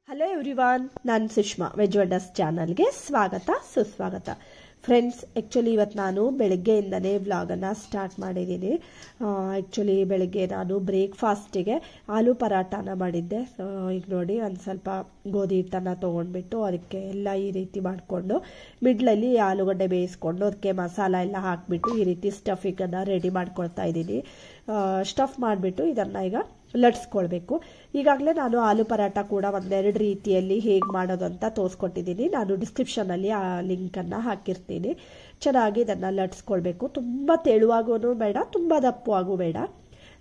Hello everyone, ನಾನು Sushma. Veg wonders ಚಾನಲ್ಗೆ ಸ್ವಾಗತ ಸುಸ್ವಾಗತ. ಫ್ರೆಂಡ್ಸ್, ಆ್ಯಕ್ಚುಲಿ ಇವತ್ತು ನಾನು ಬೆಳಗ್ಗೆಯಿಂದನೇ ವ್ಲಾಗನ್ನು ಸ್ಟಾರ್ಟ್ ಮಾಡಿದ್ದೀನಿ. ಆ್ಯಕ್ಚುಲಿ ಬೆಳಗ್ಗೆ ನಾನು ಬ್ರೇಕ್ಫಾಸ್ಟಿಗೆ ಆಲೂ ಪರಾಟಾನ ಮಾಡಿದ್ದೆ. ಈಗ ನೋಡಿ, ಒಂದು ಸ್ವಲ್ಪ ಗೋಧಿ ಹಿಟ್ಟನ್ನು ತೊಗೊಂಡ್ಬಿಟ್ಟು ಅದಕ್ಕೆ ಎಲ್ಲ ಈ ರೀತಿ ಮಾಡಿಕೊಂಡು ಮಿಡ್ಲಲ್ಲಿ ಆಲೂಗಡ್ಡೆ ಬೇಯಿಸ್ಕೊಂಡು ಅದಕ್ಕೆ ಮಸಾಲ ಎಲ್ಲ ಹಾಕಿಬಿಟ್ಟು ಈ ರೀತಿ ಸ್ಟಫಿಂಗನ್ನು ರೆಡಿ ಮಾಡ್ಕೊಳ್ತಾ ಇದ್ದೀನಿ. ಸ್ಟಫ್ ಮಾಡಿಬಿಟ್ಟು ಇದನ್ನು ಈಗ ಲಟ್ಸ್ಕೊಳ್ಬೇಕು. ಈಗಾಗಲೇ ನಾನು ಆಲೂ ಪರಾಟ ಕೂಡ ಒಂದೆರಡು ರೀತಿಯಲ್ಲಿ ಹೇಗೆ ಮಾಡೋದು ಅಂತ ತೋರಿಸ್ಕೊಟ್ಟಿದ್ದೀನಿ. ನಾನು ಡಿಸ್ಕ್ರಿಪ್ಷನಲ್ಲಿ ಆ ಲಿಂಕನ್ನು ಹಾಕಿರ್ತೀನಿ. ಚೆನ್ನಾಗಿ ಇದನ್ನು ಲಟ್ಸ್ಕೊಳ್ಬೇಕು. ತುಂಬ ತೆಳುವಾಗೂ ಬೇಡ, ತುಂಬ ದಪ್ಪವಾಗೂ ಬೇಡ.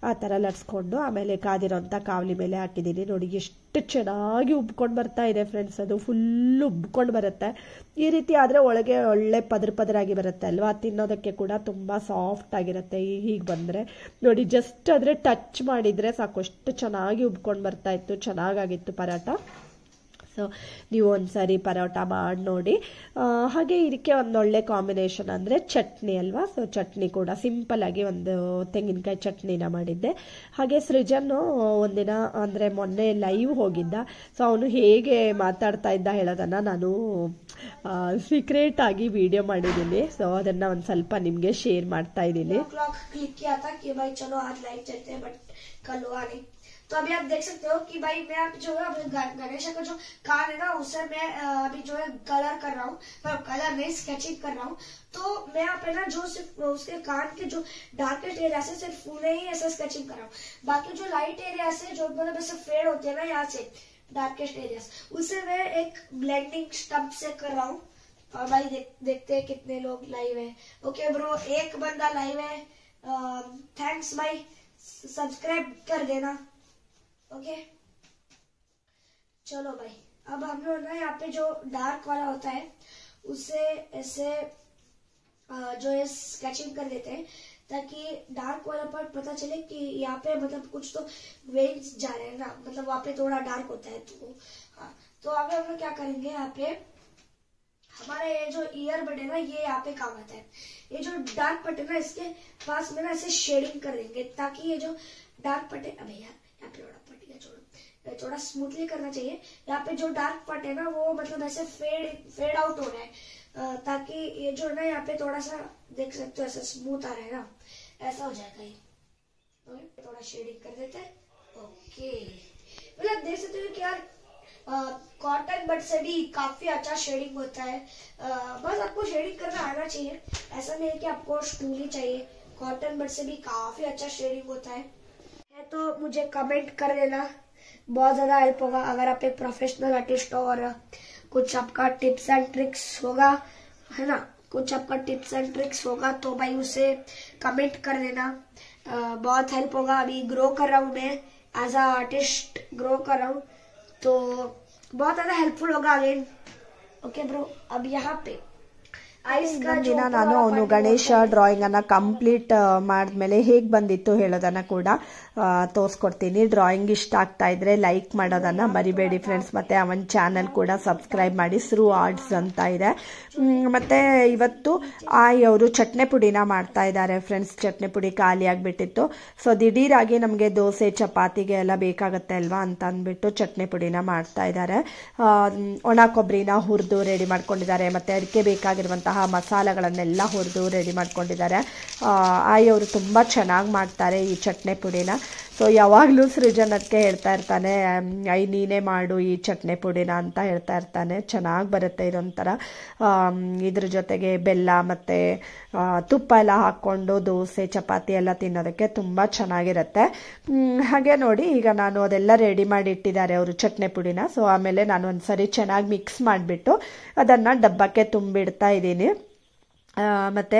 ಆ ಥರ ಲಟ್ಸ್ಕೊಂಡು ಆಮೇಲೆ ಕಾದಿರೋಂಥ ಕಾವಲಿ ಮೇಲೆ ಹಾಕಿದ್ದೀನಿ. ನೋಡಿ ಎಷ್ಟು ಚೆನ್ನಾಗಿ ಉಬ್ಕೊಂಡು ಬರ್ತಾ ಇದೆ ಫ್ರೆಂಡ್ಸ್. ಅದು ಫುಲ್ಲು ಉಬ್ಕೊಂಡು ಬರುತ್ತೆ. ಈ ರೀತಿ ಆದರೆ ಒಳಗೆ ಒಳ್ಳೆ ಪದರಾಗಿ ಬರುತ್ತೆ ಅಲ್ವಾ. ತಿನ್ನೋದಕ್ಕೆ ಕೂಡ ತುಂಬ ಸಾಫ್ಟ್ ಆಗಿರುತ್ತೆ. ಹೀಗೆ ಬಂದರೆ ನೋಡಿ, ಜಸ್ಟ್ ಆದರೆ ಟಚ್ ಮಾಡಿದರೆ ಸಾಕು, ಅಷ್ಟು ಚೆನ್ನಾಗಿ ಉಬ್ಕೊಂಡು ಬರ್ತಾ ಇತ್ತು. ಚೆನ್ನಾಗಾಗಿತ್ತು ಪರಾಟ. ಸೊ ನೀವು ಒಂದ್ಸರಿ ಪರೋಟ ಮಾಡಿ ನೋಡಿ. ಹಾಗೆ ಇದಕ್ಕೆ ಒಂದೊಳ್ಳೆ ಕಾಂಬಿನೇಷನ್ ಅಂದರೆ ಚಟ್ನಿ ಅಲ್ವಾ. ಸೊ ಚಟ್ನಿ ಕೂಡ ಸಿಂಪಲ್ಲಾಗಿ ಒಂದು ತೆಂಗಿನಕಾಯಿ ಚಟ್ನಿನ ಮಾಡಿದ್ದೆ. ಹಾಗೆ ಸೃಜನ್ನು ಒಂದಿನ ಅಂದರೆ ಮೊನ್ನೆ ಲೈವ್ ಹೋಗಿದ್ದ. ಸೊ ಅವನು ಹೇಗೆ ಮಾತಾಡ್ತಾ ಇದ್ದ ಹೇಳೋದನ್ನು ನಾನು ಸೀಕ್ರೆಟ್ ಆಗಿ ವಿಡಿಯೋ ಮಾಡಿದ್ದೀನಿ. ಸೊ ಅದನ್ನು ಒಂದು ಸ್ವಲ್ಪ ನಿಮಗೆ ಶೇರ್ ಮಾಡ್ತಾ ಇದ್ದೀನಿ. तो अभी आप देख सकते हो कि भाई मैं जो है गणेश का जो कान है ना, उसे मैं अभी जो है कलर कर रहा हूँ, पर कलर नहीं स्केचिंग कर रहा हूँ. तो मैं यहाँ पे ना जो सिर्फ उसके कान के जो डार्केस्ट एरिया से सिर्फ उन्हें ही ऐसा स्केचिंग कर रहा हूँ. बाकी जो लाइट एरिया से जो मतलब ऐसे फेड होते हैं ना यहाँ से डार्केस्ट एरिया, उसे मैं एक ब्लेंडिंग स्टम्प से कर रहा हूँ. और भाई देखते हैं कितने लोग लाइव है. ओके ब्रो, एक बंदा लाइव है. थैंक्स भाई, सब्सक्राइब कर देना. ओके चलो भाई, अब हम लोग ना यहाँ पे जो डार्क वाला होता है उसे ऐसे जो है स्केचिंग कर देते हैं, ताकि डार्क वाला पर पता चले कि यहाँ पे मतलब कुछ तो वेन्स जा रहे हैं ना, मतलब वहाँ पे थोड़ा डार्क होता है. तो हाँ, तो अभी हम लोग क्या करेंगे, यहाँ पे हमारे ये जो ईयरबड है ना, ये यहाँ पे काम आता है. ये जो डार्क पट है ना, इसके पास में ना ऐसे शेडिंग कर देंगे, ताकि ये जो डार्क पट है, अबे यार यहाँ पे थोड़ा स्मूथली करना चाहिए. यहाँ पे जो डार्क पट है ना, वो मतलब ऐसे फेड आउट हो रहा है, ताकि ये जो है ना यहाँ पे थोड़ा सा देख सकते हो ऐसा स्मूथ आ रहा है ना, ऐसा हो जाएगा ये. थोड़ा शेडिंग कर देते हैं. ओके, मतलब देख सकते हो कि यार कॉटन बड से भी काफी अच्छा शेडिंग होता है. बस आपको शेडिंग करना आना चाहिए. ऐसा नहीं है कि आपको स्टूल ही चाहिए, कॉटन बड से भी काफी अच्छा शेडिंग होता है. तो मुझे कमेंट कर देना, बहुत ज्यादा हेल्प होगा. अगर आप एक प्रोफेशनल आर्टिस्ट हो और कुछ आपका टिप्स एंड ट्रिक्स होगा, है ना, कुछ आपका टिप्स एंड ट्रिक्स होगा, तो भाई उसे कमेंट कर देना. बहुत हेल्प होगा. अभी ग्रो कर रहा हूँ मैं, एज अ आर्टिस्ट ग्रो कर रहा हूँ, तो बहुत ज्यादा हेल्पफुल होगा अगेन. ओके ब्रो, अब यहाँ पे ದಿನ ನಾನು ಅವನು ಗಣೇಶ ಡ್ರಾಯಿಂಗ್ ಅನ್ನ ಕಂಪ್ಲೀಟ್ ಮಾಡಿದ್ಮೇಲೆ ಹೇಗೆ ಬಂದಿತ್ತು ಹೇಳೋದನ್ನ ಕೂಡ ತೋರಿಸ್ಕೊಡ್ತೀನಿ. ಡ್ರಾಯಿಂಗ್ ಇಷ್ಟ ಆಗ್ತಾ ಇದ್ರೆ ಲೈಕ್ ಮಾಡೋದನ್ನ ಮರಿಬೇಡಿ ಫ್ರೆಂಡ್ಸ್. ಮತ್ತೆ ಅವನ ಚಾನಲ್ ಕೂಡ ಸಬ್ಸ್ಕ್ರೈಬ್ ಮಾಡಿ, ಸ್ರೂ ಆರ್ಟ್ಸ್ ಅಂತ ಇದೆ. ಮತ್ತೆ ಇವತ್ತು ಅವರು ಚಟ್ನಿ ಪುಡಿನ ಮಾಡ್ತಾ ಇದ್ದಾರೆ ಫ್ರೆಂಡ್ಸ್. ಚಟ್ನಿ ಪುಡಿ ಖಾಲಿ ಆಗಿಬಿಟ್ಟಿತ್ತು. ಸೊ ದಿಢೀರಾಗಿ ನಮಗೆ ದೋಸೆ ಚಪಾತಿಗೆ ಎಲ್ಲ ಬೇಕಾಗತ್ತೆ ಅಲ್ವಾ ಅಂತ ಅಂದ್ಬಿಟ್ಟು ಚಟ್ನಿ ಪುಡಿನ ಮಾಡ್ತಾ ಇದ್ದಾರೆ. ಒಣ ಕೊಬ್ಬರಿನ ಹುರಿದು ರೆಡಿ ಮಾಡ್ಕೊಂಡಿದ್ದಾರೆ. ಮತ್ತೆ ಅದಕ್ಕೆ ಬೇಕಾಗಿರುವಂತಹ ಮಸಾಲೆಗಳನ್ನೆಲ್ಲ ಹುರಿದು ರೆಡಿ ಮಾಡ್ಕೊಂಡಿದ್ದಾರೆ. ಅವರು ತುಂಬ ಚೆನ್ನಾಗಿ ಮಾಡ್ತಾರೆ ಈ ಚಟ್ನಿ ಪುಡಿನ. ಸೊ ಯಾವಾಗಲೂ ಸೃಜನ್ ಅದಕ್ಕೆ ಹೇಳ್ತಾ ಇರ್ತಾನೆ, ನೀನೇ ಮಾಡು ಈ ಚಟ್ನಿ ಪುಡಿನ ಅಂತ ಹೇಳ್ತಾ ಇರ್ತಾನೆ. ಚೆನ್ನಾಗಿ ಬರುತ್ತೆ. ಇದೊಂಥರ ಇದ್ರ ಜೊತೆಗೆ ಬೆಲ್ಲ ಮತ್ತು ತುಪ್ಪ ಎಲ್ಲ ಹಾಕ್ಕೊಂಡು ದೋಸೆ ಚಪಾತಿ ಎಲ್ಲ ತಿನ್ನೋದಕ್ಕೆ ತುಂಬ ಚೆನ್ನಾಗಿರುತ್ತೆ. ಹಾಗೆ ನೋಡಿ, ಈಗ ನಾನು ಅದೆಲ್ಲ ರೆಡಿ ಮಾಡಿ ಇಟ್ಟಿದ್ದಾರೆ ಅವರು ಚಟ್ನಿ ಪುಡಿನ. ಸೊ ಆಮೇಲೆ ನಾನು ಒಂದ್ಸರಿ ಚೆನ್ನಾಗಿ ಮಿಕ್ಸ್ ಮಾಡಿಬಿಟ್ಟು ಅದನ್ನು ಡಬ್ಬಕ್ಕೆ ತುಂಬಿಡ್ತಾ ಇದ್ದೀನಿ. ಮತ್ತು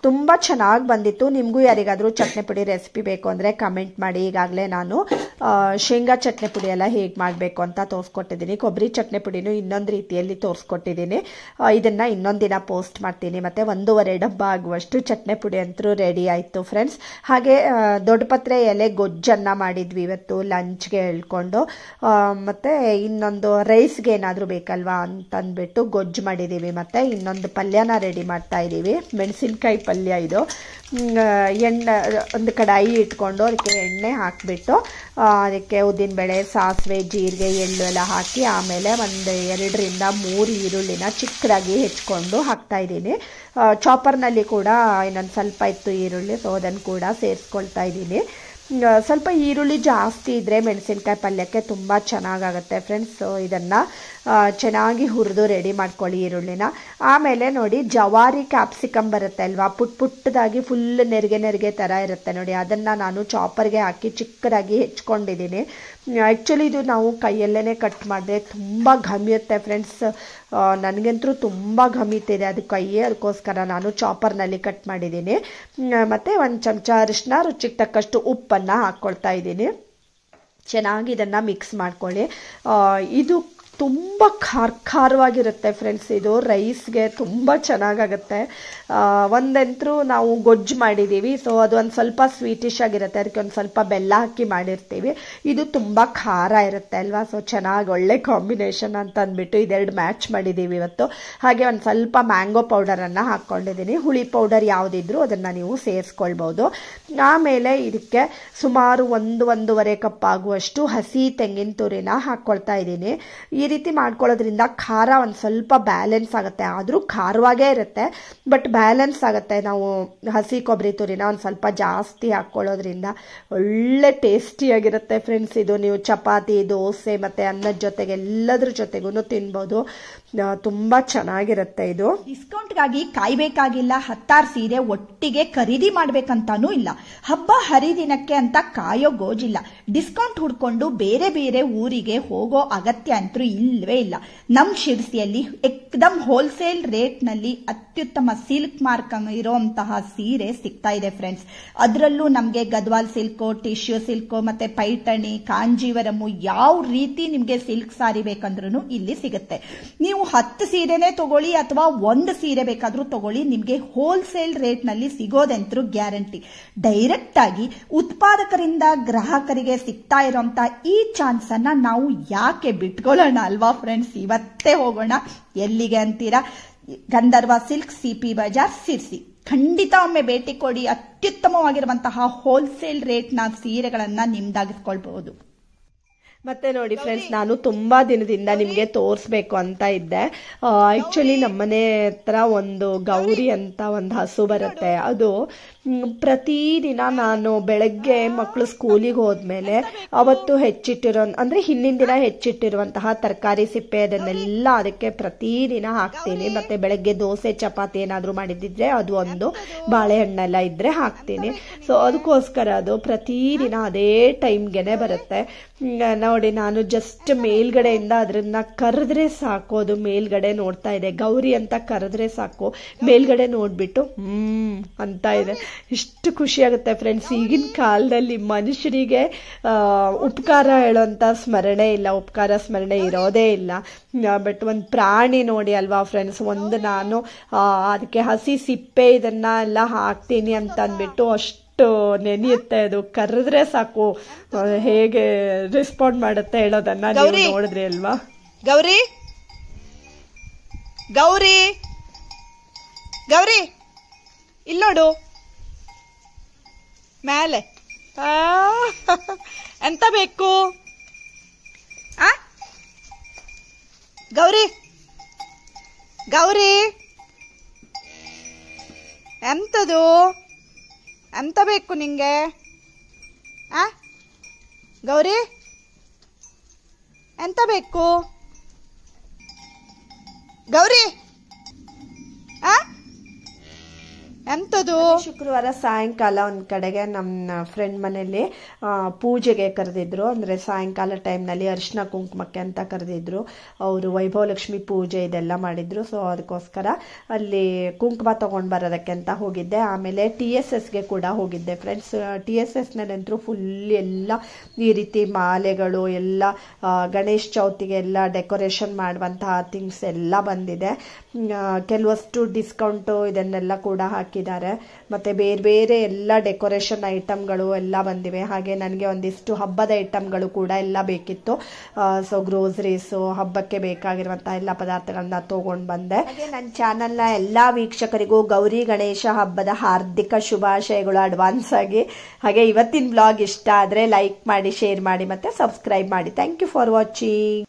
ತುಂಬ ಚೆನ್ನಾಗಿ ಬಂದಿತ್ತು. ನಿಮಗೂ ಯಾರಿಗಾದರೂ ಚಟ್ನಿ ಪುಡಿ ರೆಸಿಪಿ ಬೇಕು ಅಂದರೆ ಕಮೆಂಟ್ ಮಾಡಿ. ಈಗಾಗಲೇ ನಾನು ಶೇಂಗಾ ಚಟ್ನಿ ಪುಡಿ ಎಲ್ಲ ಹೇಗೆ ಮಾಡಬೇಕು ಅಂತ ತೋರಿಸ್ಕೊಟ್ಟಿದ್ದೀನಿ. ಕೊಬ್ಬರಿ ಚಟ್ನಿ ಪುಡಿನೂ ಇನ್ನೊಂದು ರೀತಿಯಲ್ಲಿ ತೋರಿಸ್ಕೊಟ್ಟಿದ್ದೀನಿ. ಇದನ್ನು ಇನ್ನೊಂದು ದಿನ ಪೋಸ್ಟ್ ಮಾಡ್ತೀನಿ. ಮತ್ತು 1.5 ಡಬ್ಬ ಆಗುವಷ್ಟು ಚಟ್ನಿ ಪುಡಿ ಅಂತೂ ರೆಡಿ ಆಯಿತು ಫ್ರೆಂಡ್ಸ್. ಹಾಗೆ ದೊಡ್ಡಪತ್ರೆ ಎಲೆ ಗೊಜ್ಜನ್ನು ಮಾಡಿದ್ವಿ ಇವತ್ತು ಲಂಚ್ಗೆ ಹೇಳ್ಕೊಂಡು. ಮತ್ತು ಇನ್ನೊಂದು ರೈಸ್ಗೆ ಏನಾದರೂ ಬೇಕಲ್ವಾ ಅಂತಂದ್ಬಿಟ್ಟು ಗೊಜ್ಜು ಮಾಡಿದ್ದೀವಿ. ಮತ್ತು ಇನ್ನೊಂದು ಪಲ್ಯನ ರೆಡಿ ರೆಡಿ ಮಾಡ್ತಾ ಇದ್ದೀವಿ. ಮೆಣಸಿನ್ಕಾಯಿ ಪಲ್ಯ ಇದು. ಎಣ್ಣೆ ಒಂದು ಕಡಾಯಿ ಇಟ್ಕೊಂಡು ಅದಕ್ಕೆ ಎಣ್ಣೆ ಹಾಕಿಬಿಟ್ಟು ಅದಕ್ಕೆ ಉದ್ದಿನಬೇಳೆ, ಸಾಸಿವೆ, ಜೀರಿಗೆ, ಎಳ್ಳು ಎಲ್ಲ ಹಾಕಿ ಆಮೇಲೆ ಒಂದು 2ರಿಂದ 3 ಈರುಳ್ಳಿನ ಚಿಕ್ಕದಾಗಿ ಹೆಚ್ಕೊಂಡು ಹಾಕ್ತಾಯಿದ್ದೀನಿ. ಚಾಪರ್ನಲ್ಲಿ ಕೂಡ ಇನ್ನೊಂದು ಸ್ವಲ್ಪ ಇತ್ತು ಈರುಳ್ಳಿ, ಸೊ ಅದನ್ನು ಕೂಡ ಸೇರಿಸ್ಕೊಳ್ತಾ ಇದ್ದೀನಿ. ಸ್ವಲ್ಪ ಈರುಳ್ಳಿ ಜಾಸ್ತಿ ಇದ್ದರೆ ಮೆಣಸಿನ್ಕಾಯಿ ಪಲ್ಯಕ್ಕೆ ತುಂಬ ಚೆನ್ನಾಗಾಗುತ್ತೆ ಫ್ರೆಂಡ್ಸ್. ಸೊ ಇದನ್ನು ಚೆನ್ನಾಗಿ ಹುರಿದು ರೆಡಿ ಮಾಡ್ಕೊಳ್ಳಿ ಈರುಳ್ಳಿನ. ಆಮೇಲೆ ನೋಡಿ ಜವಾರಿ ಕ್ಯಾಪ್ಸಿಕಮ್ ಬರುತ್ತೆ ಅಲ್ವಾ, ಪುಟ್ಟದಾಗಿ ಫುಲ್ ನೆರಿಗೆ ಥರ ಇರುತ್ತೆ ನೋಡಿ, ಅದನ್ನು ನಾನು ಚಾಪರ್ಗೆ ಹಾಕಿ ಚಿಕ್ಕದಾಗಿ ಹೆಚ್ಕೊಂಡಿದ್ದೀನಿ. ಆ್ಯಕ್ಚುಲಿ ಇದು ನಾವು ಕೈಯಲ್ಲೇ ಕಟ್ ಮಾಡಿದ್ರೆ ತುಂಬ ಘಮಿಯುತ್ತೆ ಫ್ರೆಂಡ್ಸ್. ನನಗಂತೂ ತುಂಬ ಘಮಿತಿದೆ ಅದು ಕೈಯೇ, ಅದಕ್ಕೋಸ್ಕರ ನಾನು ಚಾಪರ್ನಲ್ಲಿ ಕಟ್ ಮಾಡಿದ್ದೀನಿ. ಮತ್ತು 1 ಚಮಚ ಅರಿಶಿನ, ರುಚಿಗೆ ತಕ್ಕಷ್ಟು ಉಪ್ಪನ್ನು ಹಾಕ್ಕೊಳ್ತಾ ಇದ್ದೀನಿ. ಚೆನ್ನಾಗಿ ಇದನ್ನು ಮಿಕ್ಸ್ ಮಾಡ್ಕೊಳ್ಳಿ. ಇದು ತುಂಬ ಖಾರವಾಗಿರುತ್ತೆ ಫ್ರೆಂಡ್ಸ್. ಇದು ರೈಸ್ಗೆ ತುಂಬ ಚೆನ್ನಾಗಾಗುತ್ತೆ. ಒಂದಂತರೂ ನಾವು ಗೊಜ್ಜು ಮಾಡಿದ್ದೀವಿ, ಸೊ ಅದು ಒಂದು ಸ್ವಲ್ಪ ಸ್ವೀಟಿಶ್ ಆಗಿರುತ್ತೆ, ಅದಕ್ಕೆ ಒಂದು ಸ್ವಲ್ಪ ಬೆಲ್ಲ ಹಾಕಿ ಮಾಡಿರ್ತೀವಿ. ಇದು ತುಂಬ ಖಾರ ಇರುತ್ತೆ ಅಲ್ವಾ, ಸೊ ಚೆನ್ನಾಗಿ ಒಳ್ಳೆ ಕಾಂಬಿನೇಷನ್ ಅಂತ ಅಂದ್ಬಿಟ್ಟು ಇದೆರಡು ಮ್ಯಾಚ್ ಮಾಡಿದ್ದೀವಿ ಇವತ್ತು. ಹಾಗೆ ಒಂದು ಸ್ವಲ್ಪ ಮ್ಯಾಂಗೋ ಪೌಡರನ್ನು ಹಾಕ್ಕೊಂಡಿದ್ದೀನಿ. ಹುಳಿ ಪೌಡರ್ ಯಾವುದಿದ್ರೂ ಅದನ್ನು ನೀವು ಸೇರಿಸ್ಕೊಳ್ಬೋದು. ಆಮೇಲೆ ಇದಕ್ಕೆ ಸುಮಾರು 1-1.5 ಕಪ್ ಆಗುವಷ್ಟು ಹಸಿ ತೆಂಗಿನ ತುರಿನ ಹಾಕ್ಕೊಳ್ತಾ ಇದ್ದೀನಿ. ಈ ರೀತಿ ಮಾಡ್ಕೊಳ್ಳೋದ್ರಿಂದ ಖಾರ ಒಂದು ಸ್ವಲ್ಪ ಬ್ಯಾಲೆನ್ಸ್ ಆಗುತ್ತೆ. ಆದರೂ ಖಾರವಾಗೇ ಇರುತ್ತೆ, ಬಟ್ ಬ್ಯಾಲೆನ್ಸ್ ಆಗುತ್ತೆ. ನಾವು ಹಸಿ ಕೊಬ್ಬರಿ ತುರಿನ ಒಂದು ಸ್ವಲ್ಪ ಜಾಸ್ತಿ ಹಾಕ್ಕೊಳ್ಳೋದ್ರಿಂದ ಒಳ್ಳೆ ಟೇಸ್ಟಿಯಾಗಿರುತ್ತೆ ಫ್ರೆಂಡ್ಸ್. ಇದು ನೀವು ಚಪಾತಿ, ದೋಸೆ ಮತ್ತು ಅನ್ನದ ಜೊತೆಗೆ ಎಲ್ಲದ್ರ ಜೊತೆಗೂ ತಿನ್ಬೋದು. ತುಂಬ ಚೆನ್ನಾಗಿರುತ್ತೆ ಇದು. ಡಿಸ್ಕೌಂಟ್ಗಾಗಿ ಕಾಯಬೇಕಾಗಿಲ್ಲ. 16 ಸೀರೆ ಒಟ್ಟಿಗೆ ಖರೀದಿ ಮಾಡಬೇಕಂತಾನೂ ಇಲ್ಲ. ಹಬ್ಬ ಹರಿದಿನಕ್ಕೆ ಅಂತ ಕಾಯೋ ಗೋಜಿಲ್ಲ. ಡಿಸ್ಕೌಂಟ್ ಹುಡ್ಕೊಂಡು ಬೇರೆ ಬೇರೆ ಊರಿಗೆ ಹೋಗೋ ಅಗತ್ಯ ಅಂತೂ ಇಲ್ಲವೇ ಇಲ್ಲ. ನಮ್ಮ ಶಿರ್ಸಿಯಲ್ಲಿ ಏಕದಮ್ ಹೋಲ್ಸೇಲ್ ರೇಟ್ನಲ್ಲಿ ಅತ್ಯುತ್ತಮ ಸಿಲ್ಕ್ ಮಾರ್ಕ್ ಇರೋಂತಹ ಸೀರೆ ಸಿಗ್ತಾ ಇದೆ ಫ್ರೆಂಡ್ಸ್. ಅದರಲ್ಲೂ ನಮಗೆ ಗದ್ವಾಲ್ ಸಿಲ್ಕು, ಟಿಶ್ಯೂ ಸಿಲ್ಕು ಮತ್ತೆ ಪೈಠಣಿ, ಕಾಂಜೀವರಮು ಯಾವ ರೀತಿ ನಿಮಗೆ ಸಿಲ್ಕ್ ಸಾರಿ ಬೇಕಂದ್ರೂ ಇಲ್ಲಿ ಸಿಗುತ್ತೆ. ನೀವು 10 ಸೀರೆನೇ ತಗೊಳ್ಳಿ ಅಥವಾ 1 ಸೀರೆ ಬೇಕಾದ್ರೂ ತಗೊಳ್ಳಿ, ನಿಮಗೆ ಹೋಲ್ಸೇಲ್ ರೇಟ್ ನಲ್ಲಿ ಸಿಗೋದಂತರೂ ಗ್ಯಾರಂಟಿ. ಡೈರೆಕ್ಟ್ ಆಗಿ ಉತ್ಪಾದಕರಿಂದ ಗ್ರಾಹಕರಿಗೆ ಸಿಗ್ತಾ ಇರೋಂತ ಈ ಚಾನ್ಸ್ ಅನ್ನ ನಾವು ಯಾಕೆ ಬಿಟ್ಕೊಳ್ಳೋಣ ಅಲ್ವಾ ಫ್ರೆಂಡ್ಸ್. ಇವತ್ತೇ ಹೋಗೋಣ. ಎಲ್ಲಿಗೆ ಅಂತೀರಾ? ಗಂಧರ್ವ ಸಿಲ್ಕ್, CP ಬಜಾರ್, ಸಿರ್ಸಿ. ಖಂಡಿತ ಒಮ್ಮೆ ಭೇಟಿ ಕೊಡಿ. ಅತ್ಯುತ್ತಮವಾಗಿರುವಂತಹ ಹೋಲ್ಸೇಲ್ ರೇಟ್ನ ಸೀರೆಗಳನ್ನ ನಿಮ್ದಾಗಿಸ್ಕೊಳ್ಬಹುದು. ಮತ್ತೆ ನೋಡಿ ಫ್ರೆಂಡ್ಸ್, ನಾನು ತುಂಬಾ ದಿನದಿಂದ ನಿಮಗೆ ತೋರಿಸ್ಬೇಕು ಅಂತ ಇದ್ದೆ. ಆಕ್ಚುಲಿ ನಮ್ಮನೆ ಹತ್ರ ಒಂದು ಗೌರಿ ಅಂತ ಒಂದು ಹಸು ಬರುತ್ತೆ. ಅದು ಪ್ರತಿದಿನ ನಾನು ಬೆಳಗ್ಗೆ ಮಕ್ಕಳು ಸ್ಕೂಲಿಗೆ ಹೋದ್ಮೇಲೆ ಅವತ್ತು ಅಂದ್ರೆ ಹಿಂದಿನ ದಿನ ಹೆಚ್ಚಿಟ್ಟಿರುವಂತಹ ತರಕಾರಿ ಸಿಪ್ಪೆ ಅದನ್ನೆಲ್ಲ ಅದಕ್ಕೆ ಪ್ರತಿದಿನ ಹಾಕ್ತೀನಿ. ಮತ್ತೆ ಬೆಳಗ್ಗೆ ದೋಸೆ ಚಪಾತಿ ಏನಾದರೂ ಮಾಡಿದ್ರೆ ಅದು ಒಂದು ಬಾಳೆಹಣ್ಣೆಲ್ಲ ಇದ್ರೆ ಹಾಕ್ತೀನಿ. ಸೊ ಅದಕ್ಕೋಸ್ಕರ ಅದು ಪ್ರತಿದಿನ ಅದೇ ಟೈಮ್ಗೆನೆ ಬರುತ್ತೆ ನೋಡಿ. ನಾನು ಜಸ್ಟ್ ಮೇಲ್ಗಡೆಯಿಂದ ಅದನ್ನ ಕರೆದ್ರೆ ಸಾಕು, ಅದು ಮೇಲ್ಗಡೆ ನೋಡ್ತಾ ಇದೆ. ಗೌರಿ ಅಂತ ಕರೆದ್ರೆ ಸಾಕು, ಮೇಲ್ಗಡೆ ನೋಡ್ಬಿಟ್ಟು ಅಂತ ಇದೆ. ಇಷ್ಟು ಖುಷಿ ಆಗುತ್ತೆ ಫ್ರೆಂಡ್ಸ್. ಈಗಿನ ಕಾಲದಲ್ಲಿ ಮನುಷ್ಯರಿಗೆ ಉಪಕಾರ ಹೇಳೋಂಥ ಸ್ಮರಣೆ ಇಲ್ಲ, ಉಪಕಾರ ಸ್ಮರಣೆ ಇರೋದೇ ಇಲ್ಲ. ಬಟ್ ಒಂದು ಪ್ರಾಣಿ ನೋಡಿ ಅಲ್ವಾ ಫ್ರೆಂಡ್ಸ್. ಒಂದು ನಾನು ಅದಕ್ಕೆ ಹಸಿ ಸಿಪ್ಪೆ ಇದನ್ನ ಎಲ್ಲ ಹಾಕ್ತೀನಿ ಅಂತ ಅಂದ್ಬಿಟ್ಟು ಅಷ್ಟು ನೆನೆಯುತ್ತೆ. ಅದು ಕರೆದ್ರೆ ಸಾಕು ಹೇಗೆ ರೆಸ್ಪಾಂಡ್ ಮಾಡುತ್ತೆ ಹೇಳೋದನ್ನ ನೀವು ನೋಡಿದ್ರಿ ಅಲ್ವಾ. ಗೌರಿ ಗೌರಿ ಗೌರಿ ಇಲ್ಲಿ ನೋಡು ಮೇಲೆ. ಎಂತ ಬೇಕು? ಗೌರಿ ಗೌರಿ ಎಂತದು? ಎಂತ ಬೇಕು ನಿಂಗೆ? ಗೌರಿ ಎಂತ ಬೇಕು? ಗೌರಿ ಎಂತದು? ಶುಕ್ರವಾರ ಸಾಯಂಕಾಲ ಒಂದು ಕಡೆಗೆ ನಮ್ಮ ಫ್ರೆಂಡ್ ಮನೆಯಲ್ಲಿ ಪೂಜೆಗೆ ಕರೆದಿದ್ರು. ಅಂದರೆ ಸಾಯಂಕಾಲ ಟೈಮ್ನಲ್ಲಿ ಅರಿಶಿನ ಕುಂಕುಮಕ್ಕೆ ಅಂತ ಕರೆದಿದ್ರು. ಅವರು ವೈಭವಲಕ್ಷ್ಮಿ ಪೂಜೆ ಇದೆಲ್ಲ ಮಾಡಿದ್ರು. ಸೊ ಅದಕ್ಕೋಸ್ಕರ ಅಲ್ಲಿ ಕುಂಕುಮ ತೊಗೊಂಡು ಬರೋದಕ್ಕೆ ಅಂತ ಹೋಗಿದ್ದೆ. ಆಮೇಲೆ TSSಗೆ ಕೂಡ ಹೋಗಿದ್ದೆ ಫ್ರೆಂಡ್ಸ್. TSSನಲ್ಲಂತೂ ಫುಲ್ ಎಲ್ಲ ಈ ರೀತಿ ಮಾಲೆಗಳು ಎಲ್ಲ ಗಣೇಶ್ ಚೌತಿಗೆ ಎಲ್ಲ ಡೆಕೋರೇಷನ್ ಮಾಡುವಂತಹ ಥಿಂಗ್ಸ್ ಎಲ್ಲ ಬಂದಿದೆ. ಕೆಲವಷ್ಟು ಡಿಸ್ಕೌಂಟು ಇದನ್ನೆಲ್ಲ ಕೂಡ ಹಾಕಿ ಹಾಕಿದ್ದಾರೆ. ಮತ್ತು ಬೇರೆ ಬೇರೆ ಎಲ್ಲ ಡೆಕೋರೇಷನ್ ಐಟಮ್ಗಳು ಎಲ್ಲ ಬಂದಿವೆ. ಹಾಗೆ ನನಗೆ ಒಂದಿಷ್ಟು ಹಬ್ಬದ ಐಟಮ್ಗಳು ಕೂಡ ಎಲ್ಲ ಬೇಕಿತ್ತು. ಸೊ ಗ್ರೋಸರೀಸು, ಹಬ್ಬಕ್ಕೆ ಬೇಕಾಗಿರುವಂಥ ಎಲ್ಲ ಪದಾರ್ಥಗಳನ್ನ ತೊಗೊಂಡು ಬಂದೆ. ಹಾಗೆ ನನ್ನ ಚಾನಲ್ನ ಎಲ್ಲ ವೀಕ್ಷಕರಿಗೂ ಗೌರಿ ಗಣೇಶ ಹಬ್ಬದ ಹಾರ್ದಿಕ ಶುಭಾಶಯಗಳು ಅಡ್ವಾನ್ಸ್ ಆಗಿ. ಹಾಗೆ ಇವತ್ತಿನ ಬ್ಲಾಗ್ ಇಷ್ಟ ಆದರೆ ಲೈಕ್ ಮಾಡಿ, ಶೇರ್ ಮಾಡಿ ಮತ್ತು ಸಬ್ಸ್ಕ್ರೈಬ್ ಮಾಡಿ. Thank you for watching.